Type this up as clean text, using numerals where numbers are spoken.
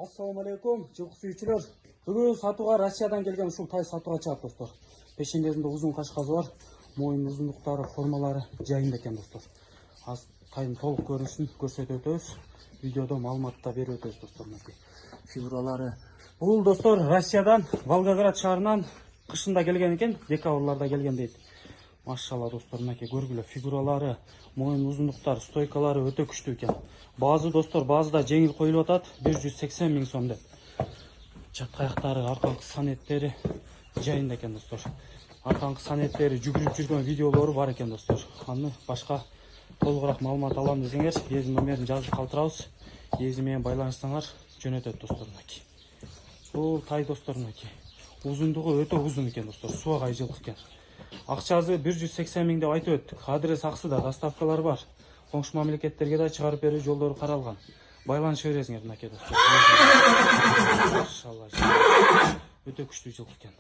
Assalamu alaikum, жылқы сүйүүчүлөр. Бүгүн сатууга Россиядан келген ушул тай сатууга чыгат достор. Пешендесинде узун кашказы бар, моюн узундуктары, формалары жайында экен достор. Аз тайдын толук көрүнүшүн көрсөтүп өтөбүз. Видеодо маалымат да берип өтөбүз достор. Фигуралары. Бул достор Россиядан, Волгоград шаарынан кышында келген экен, декабрларда келген дейт. Машалла достор, мынакей көргүлө, фигуралары, моюн узундуктары, стойкалары өтө күчтүү экен. Баазы достор, баазыда жеңил коюлуп атат, 180 000 сом деп. Чатка аяктары, арканкы санеттери жайында экен достор. Арканкы санеттери жүгүрүп жүргөн видеолору бар экен достор. Аны башка толугураак маалымат алам десеңер, эзим номерин жазып калтырабыз. Эзи менен байланышсаңар жөнөтөт достор. Бул тай достор, узундугу өтө узун экен достор, субагай жылкы экен. Акчасы 180 000 деп айтып өттүк. Адрес аксыда, доставкалар бар. Коңшу мамлекеттерге да чыгарып берүү жолдору каралган. Байланыша бересиңер мынакей достор. Машалла. Өтө күчтүү жылкы экен.